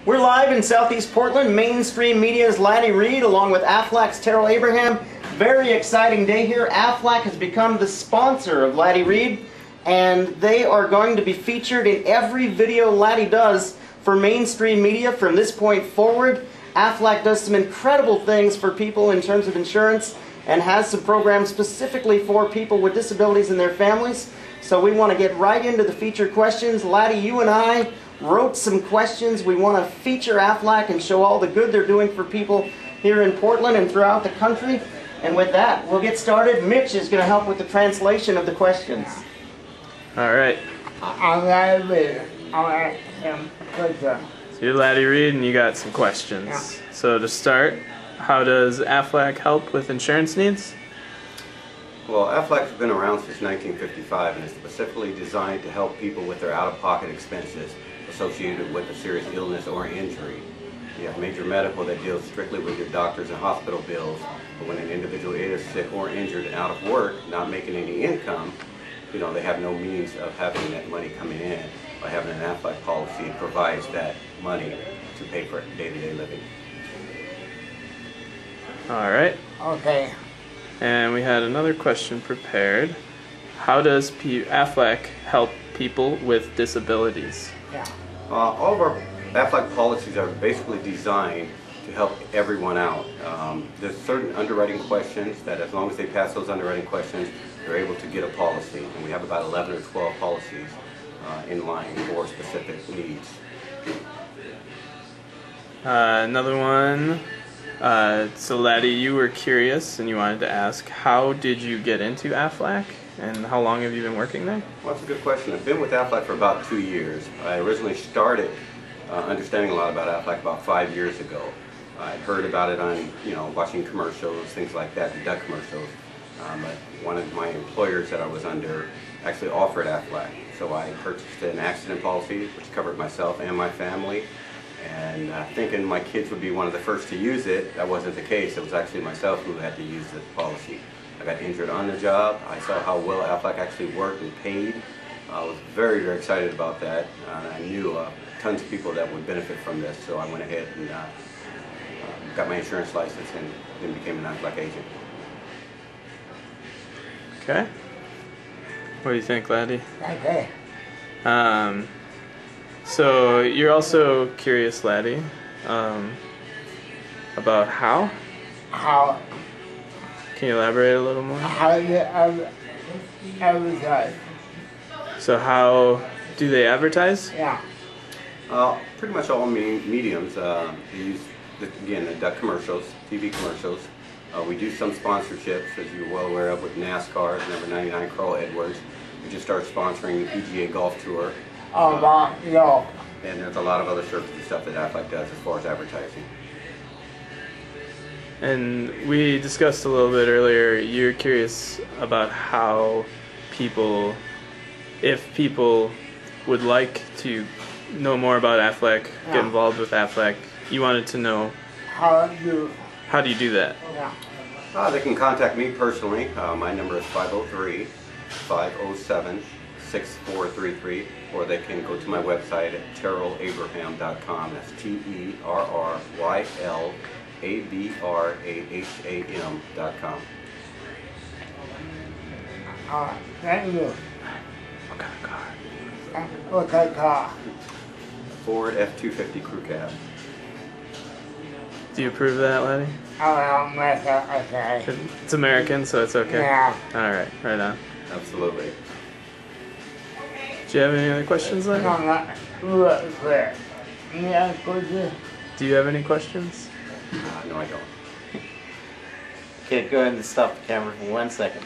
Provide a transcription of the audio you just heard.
We're live in Southeast Portland. Mainstream Media's Laddie Reed along with Aflac's Terrell Abraham. Very exciting day here. Aflac has become the sponsor of Laddie Reed, and they are going to be featured in every video Laddie does for Mainstream Media from this point forward. Aflac does some incredible things for people in terms of insurance and has some programs specifically for people with disabilities and their families. So we want to get right into the featured questions. Laddie, you and I wrote some questions. We want to feature Aflac and show all the good they're doing for people here in Portland and throughout the country. And with that, we'll get started. Mitch is going to help with the translation of the questions. All right. I'm Laddie Reed. I'll ask him questions. So you're Laddie Reed and you got some questions. Yeah. So to start, how does Aflac help with insurance needs? Well, Aflac's been around since 1955 and is specifically designed to help people with their out-of-pocket expenses associated with a serious illness or injury. You have major medical that deals strictly with your doctors and hospital bills, but when an individual is sick or injured and out of work, not making any income, they have no means of having that money coming in. By having an Aflac policy, it provides that money to pay for day-to-day living. All right. Okay. And we had another question prepared. How does Aflac help people with disabilities? Yeah. All of our Aflac policies are basically designed to help everyone out. There's certain underwriting questions that as long as they pass those underwriting questions, they're able to get a policy. And we have about 11 or 12 policies in line for specific needs. Another one. So Laddie, you were curious and you wanted to ask, how did you get into Aflac and how long have you been working there? Well, that's a good question. I've been with Aflac for about 2 years. I originally started understanding a lot about Aflac about 5 years ago. I'd heard about it on, watching commercials, things like that, the duck commercials. But one of my employers that I was under actually offered Aflac. So I purchased an accident policy which covered myself and my family. And thinking my kids would be one of the first to use it, that wasn't the case. It was actually myself who had to use the policy. I got injured on the job. I saw how well Aflac actually worked and paid. I was very, very excited about that. I knew tons of people that would benefit from this, so I went ahead and got my insurance license and then became an Aflac agent. Okay. What do you think, Laddie? Okay. So you're also curious, Laddie, about how? How? Can you elaborate a little more? How do you advertise? So how do they advertise? Yeah. Pretty much all mediums. They use, again, the duck commercials, TV commercials. We do some sponsorships, as you're well aware of, with NASCAR, number 99 Carl Edwards. We just started sponsoring the PGA Golf Tour. And there's a lot of other services and stuff that Aflac does as far as advertising. And we discussed a little bit earlier, you're curious about how people, if people would like to know more about Aflac, get involved with Aflac, you wanted to know how do you do that? Yeah. They can contact me personally. My number is 503-507-6433, or they can go to my website at terrellabraham.com. That's TerrellAbraham.com. Thank you. What kind of car? What kind of car? Ford F-250 Crew Cab. Do you approve of that, Laddie? Okay. It's American, so it's okay? Yeah. Alright, right on. Absolutely. Do you have any other questions, Laddie? No, not really clear. Any other questions? Do you have any questions? No, I don't. Okay, go ahead and stop the camera for 1 second.